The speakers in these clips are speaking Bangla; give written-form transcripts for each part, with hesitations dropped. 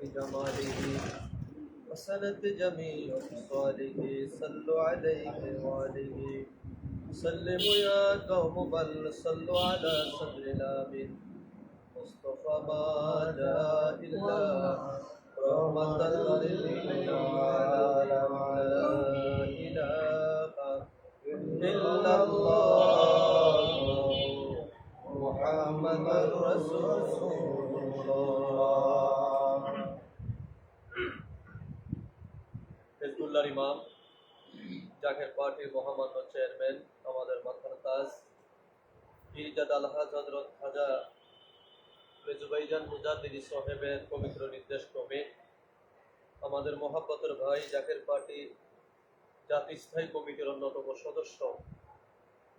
بجماله وسنت جميع خصاله صلوا عليه وآله سلموا يا قوم بل صلوا على صدر الآمين مصطفى ما جاء إلا رحمة للعالمين لا إله إلا الله محمد رسول الله হিজবুল্লাহর ইমাম জাকের পার্টির মহামান্য চেয়ারম্যান আমাদের মাথার তাজ পীরজাদা আলহাজ হযরত খাজা মেজুবাইজান মুজাদ্দিদি সাহেবের পবিত্র নির্দেশ ক্রমে আমাদের মহাব্বতের ভাই জাকের পার্টি জাতীয় স্থায়ী কমিটির অন্যতম সদস্য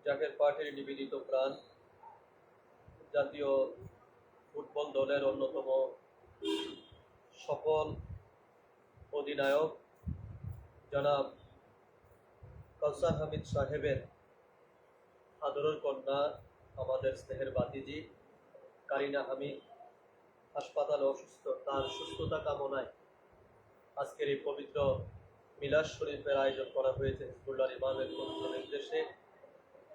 জাকের পার্টির নিবেদিত প্রাণ জাতীয় ফুটবল দলের অন্যতম সফল অধিনায়ক জনাব কাউসার হামিদ সাহেবের আদরের কন্যা আমাদের স্নেহের বাতিজি কারিনা হামিদ হাসপাতালে অসুস্থ, তার সুস্থতা কামনায় আজকের এই পবিত্র মিলাদ শরীফের আয়োজন করা হয়েছে হিজবুল্লাহর ইমামের পবিত্র নির্দেশে।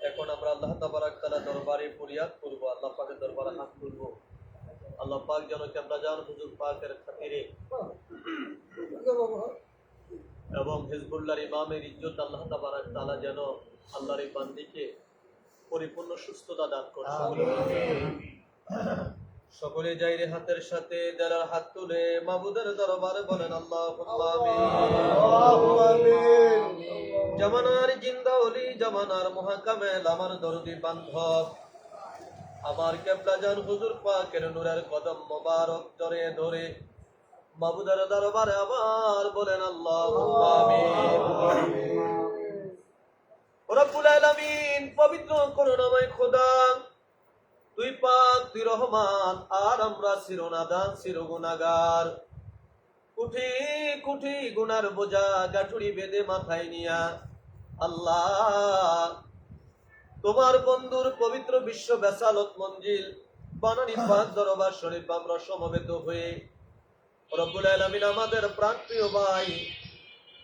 এখন আমরা আল্লাহ তাবারাক তাআলা দরবারে ফরিয়াদ করব, আল্লাহ পাকের দরবারে হাত তুলব, আল্লাহ পাক যেন কেবলাজান হুজুর পাকের খাতিরে এবং হিজবুল্লাহর ইমামের ইজ্জত আল্লাহ তাবারাক তাআলা যেন আল্লাহর এই বান্দিকে পরিপূর্ণ সুস্থতা দান করেন। সকলে যাইরে হাতের সাথে যারা হাত তুলে মাবুদের দরবারে বলেন আল্লাহুম্মা আমিন। জামানার জিন্দা ওলি, জামানার মহাকামেল, আমার দরদি বান্ধব, আমার কেবলাজান হুজুর পাকের নূরের কদম মোবারক ধরে ধরে মাবুদের দরবারে আবার বলেন আল্লাহুম্মা আমিন। রব্বুল আলামিন, পবিত্র করুণাময় খোদা, তুই পাক, তুই রহমান, আর আমরা চিরনাদান চিরগুনাহগার। কুঠি কুঠি গুনার বোঝা গাঠুরি বেঁধে মাথায় নিয়া আল্লাহ তোমার বন্ধুর পবিত্র বিশ্ব বেসালত মঞ্জিল বানানি পাক দরবার শরীফ আমরা সমবেত হয়ে রব্বুল আলামিন আমাদের প্রাণপ্রিয় ভাই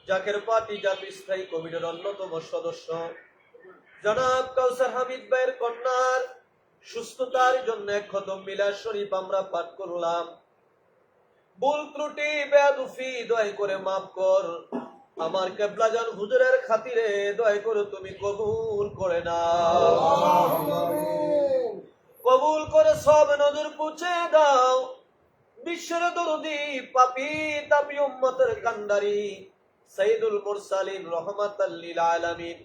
জাকের পার্টি জাতীয় স্থায়ী কমিটির অন্যতম সদস্য জনাব কাউসার হামিদ ভাইয়ের কন্যার সুস্থতার জন্য এক খতম মিলাদ শরীফ আমরা পাঠ করলাম। ভুল ত্রুটি বেয়াদুফি দয়া করে মাফ কর, আমার কেবলাজান হুজুরের খাতিরে দয়া করে তুমি কবুল করে নাও, কবুল করে সব নজর পুছে দাও। বিশ্বের দরদি পাপী তাপী উম্মতের কান্ডারি সাইয়্যিদুল মুরসালিন রাহমাতাল লিল আলামিন,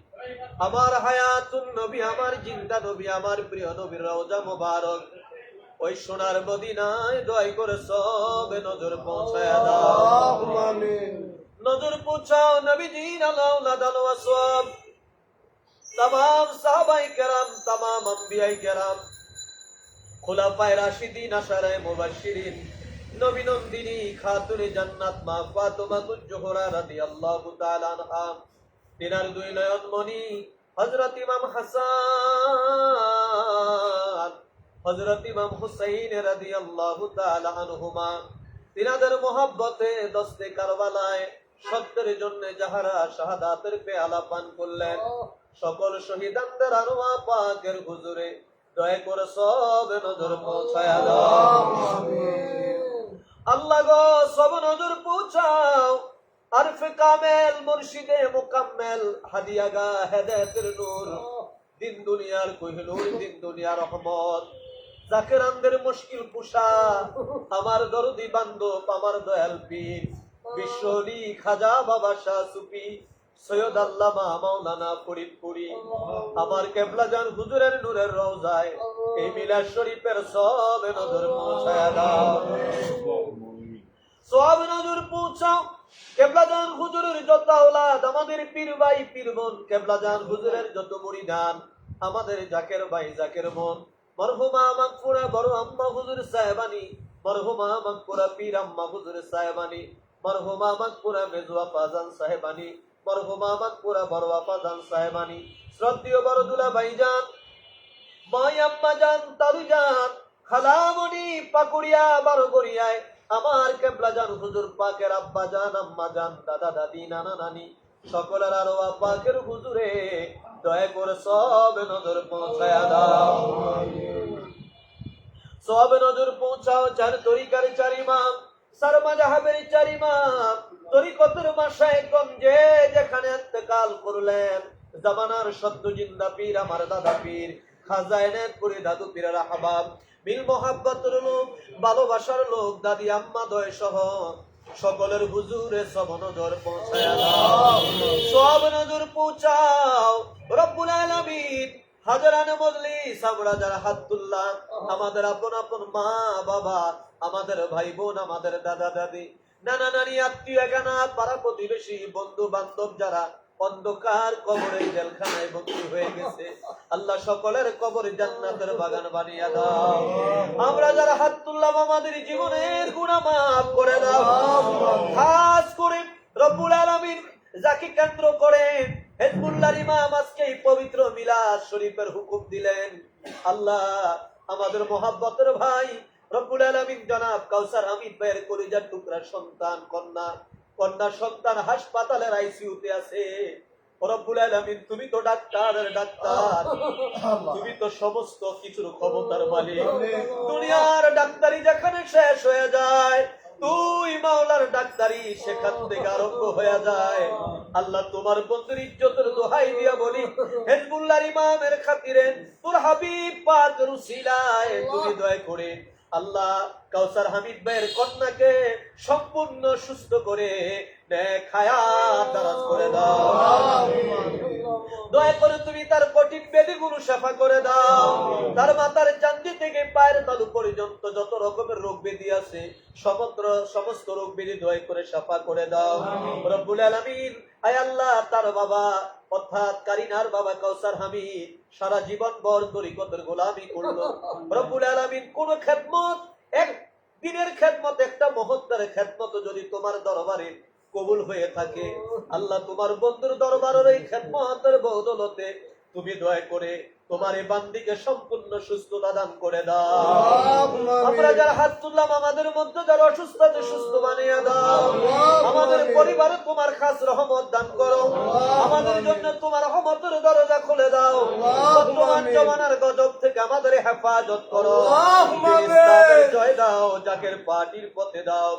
আমার হায়াতুন নবী, আমার জিন্দা নবী, আমার প্রিয় নবীর রওজা মুবারক ওই সোনার মদিনায় দয়া করে সব নজর পৌঁছায়া দাও। আমিন। নজর পৌঁছাও নবীজির আওলাদ ওয়াসওয়াব, तमाम সাহাবায়ে কেরাম, तमाम আম্বিয়ায়ে কেরাম, খুলাফায়ে রাশিদিন, আশারায়ে মুবাশশিরিন, নবী নন্দিনী খাতুনে জান্নাত মা ফাতিমাতুজ জোহরা রাদিয়াল্লাহু তাআলা আনহা, তিনার দুই নয়নমণি হযরত ইমাম হাসান, হযরত ইমাম হুসাইন রাদিয়াল্লাহু তাআলা আনহুমা, তিনাদের মহব্বতে দস্তে কারবালায় সত্যের জন্য যাহারা শাহাদাতের পেয়ালা পান করলেন, সকল শহীদানদের আরওয়াহ পাকের হুজুরে দয়া করে সব নজর পৌঁছায়া দাও। আল্লাহ গো, সব নজর পৌঁছাও। আরফে কামেল, মুর্শিদে মুকাম্মেল, হাদিয়াগা হেদায়েতের নূর, দিন দুনিয়ার কোহিনূর, দিন দুনিয়ার রহমত, জাকেরানদের মুশকিল কুশা, আমার দরদি বান্ধব, আমার দয়াল পীর বিশ্বলি খাজা বাবা শাহ সুফি সৈয়দ আল্লামা মাওলানা ফরিদপুরি, আমার কেবলাজান হুজুরের নূরের রওজায় এই মিলাদ শরীফের সব নজর পৌঁছায়া দাও, সব নজর পৌঁছাও। কেবলাজান হুজুরের যত আওলাদ, আমাদের পীর ভাই পীর বোন, কেবলাজান হুজুরের যত মুরিদান, আমাদের জাকের ভাই জাকের বোন, মরহুমা মাগফুরা বড় আম্মা হুজুর সাহেবানী, মরহুমা মাগফুরা পীর আম্মা হুজুর সাহেবানী, মরহুমা মাগফুরা মেজুয়া ফাজান সাহেবানী, মরহুমা মাগফুরা বড় ফাজান সাহেবানী, শ্রদ্ধেয় বড়দুলা ভাইজান, মাই আম্মা জান তালু জান, খালামণি পাকুড়িয়া বারোগড়িয়ায় আমার কেবলা জান হুজুর পাকের আব্বা জান, আম্মা জান, দাদা দাদি, নানা নানি সকলের আরো পাকের হুজুরে দয়া করে সব নজর পৌঁছায়া দাও, সব নজর পৌঁছাও। চার তরিকার চার ইমাম, সার মাযহাবের চার ইমাম, তরিকতের মাশায়েখগণ যে যেখানে ইন্তেকাল করলেন, জামানার সদ্য জিন্দা পীর আমার দাদা পীর খাজা এনায়েতপুরী দাদু পীরের আহবাব, মিল মোহাব্বতের লোক, ভালোবাসার লোক, দাদি আম্মা দয় সহ সকলের হুজুরে সব নজর পৌঁছায়া দাও, সব নজর পৌঁছাও রব্বুল আলামিন। হাজারানে মজলিস আমরা যারা হাত তুললাম, আমাদের আপন আপন মা বাবা, আমাদের ভাই বোন, আমাদের দাদা দাদি, নানা নানি, আত্মীয় গানা, পাড়া প্রতিবেশী, বন্ধু বান্ধব যারা অন্ধকার কবরে জেলখানায় বন্দী হয়ে গেছে, আল্লাহ সকলের কবর জান্নাতের বাগান বানিয়ে দাও। আমরা যারা হাত তুললাম আমাদের জীবনের গুনাহ মাফ করে দাও। খাস করে রব্বুল আলামিন যাকে কেন্দ্র করে হিজবুল্লাহর ইমাম আজকে এই পবিত্র মিলাদ শরীফের হুকুম দিলেন, আল্লাহ আমাদের মোহাব্বতের ভাই রব্বুল আলামিন জনাব কাউসার হামিদ ভাইয়ের কলিজার টুকরা সন্তান, কন্যা সন্তান হাসপাতালের আইসিইউতে আছে। রব্বুল আলামিন তুমি তো ডাক্তারের ডাক্তার, তুমি তো সমস্ত কিছুর ক্ষমতার মালিক। দুনিয়ার ডাক্তারি যেখানে শেষ হয়ে যায়, তুই মাওলার ডাক্তারি সেখান থেকে আরম্ভ হয়ে যায়। আল্লাহ তোমার বন্ধুর ইজ্জতের দোহাই দিয়া বলি, হিজবুল্লাহর ইমামের খাতিরে তোর হাবিব পাক রুসিলায় তুমি দয়া করে আল্লাহ কাউসার হামিদ ভাইয়ের কন্যাকে সম্পূর্ণ সুস্থ করে নেক হায়াত দারাজ করে দাও। দয়া করে তুমি তার কঠিন ব্যাধিগুলো শাফা করে দাও। তার মাথার চান্দি থেকে পায়ের তালু পর্যন্ত যত রকমের রোগ ব্যাধি আছে সমস্ত রোগ ব্যাধি দয়া করে শাফা করে দাও রব্বুল আলামিন। আয় আল্লাহ তার বাবা অর্থাৎ কারিনার বাবা কাউসার হামিদ সারা জীবন ভর তরিকতের গোলামি করলো রব্বুল আলামিন। কোন খেদমত, এক দিনের খেদমত, একটা মুহূর্তের খেদমত যদি তোমার দরবারে কবুল হয়ে থাকে, আল্লাহ তোমার বন্ধুর দরবারের এই খেদমতের বদৌলতে তুমি দয়া করে তোমার এই বান্দিকে সম্পূর্ণ সুস্থতা দান করে দাও। আমরা যারা হাত তুললাম আমাদের মধ্যে যারা অসুস্থ আছে সুস্থ বানিয়ে দাও। আমাদের পরিবারে তোমার খাস রহমত দান করো। আমাদের জন্য তোমার রহমতের দরজা খুলে দাও। বর্তমান জমানার গজব থেকে আমাদের হেফাজত করো। ইসলামের জয় দাও, জাকের পার্টির পথে দাও।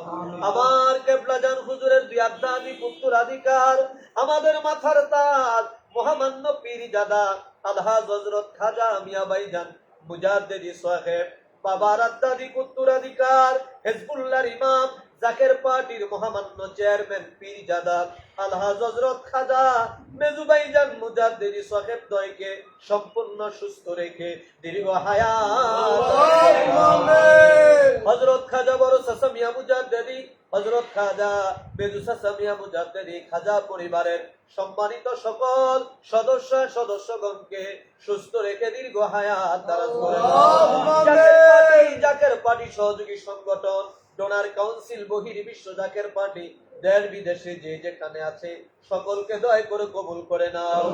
আমার কেবলা জান হুজুরের দুই আধ্যাত্মি পুত্রাধিকার, আমাদের মাথার তাজ মহামান্য পীরজাদা আলহাজ হযরত খাজা মিয়া ভাইজান মুজাদ্দিদি সাহেব, বাবার আধ্যাত্মিক উত্তরাধিকার হিজবুল্লাহর ইমাম জাকের পার্টির মহামান্য চেয়ারম্যান পীরজাদা আলহাজ হযরত খাজা মেজু ভাইজান মুজাদ্দিদি সাহেব দয়কে সম্পূর্ণ সুস্থ রেখে দীর্ঘ হায়াত হযরত খাজা বড় চাচা মিয়া মুজাদ্দিদি, হযরত খাজা মেজু চাচা মিয়া মুজাদ্দিদি খাজা পরিবারের সম্মানিত সকল সদস্যগণকে সুস্থ রেখে দীর্ঘ হায়াত দারাজ করে দাও। জাকের পার্টি সহযোগী সংগঠন, ডোনার কাউন্সিল, বহির বিশ্ব জাকের পার্টি, দেশ বিদেশে যে যেখানে আছে সকলকে দয়া করে কবুল করে নাও।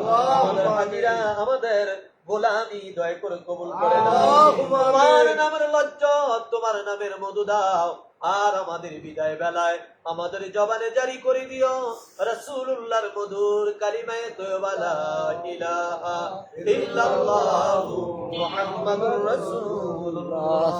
আমাদের হাজিরা, আমাদের গোলামি দয়া করে কবুল করে নাও। তোমার নামের লজ্জত, তোমার নামের মধু দাও। আর আমাদের বিদায় বেলায় আমাদের জবানে জারি করে দিও রাসূলুল্লাহর মধুর কালিমায়ে তয়্যবা লা ইলাহা ইল্লাল্লাহু মুহাম্মাদুর রাসূলুল্লাহ।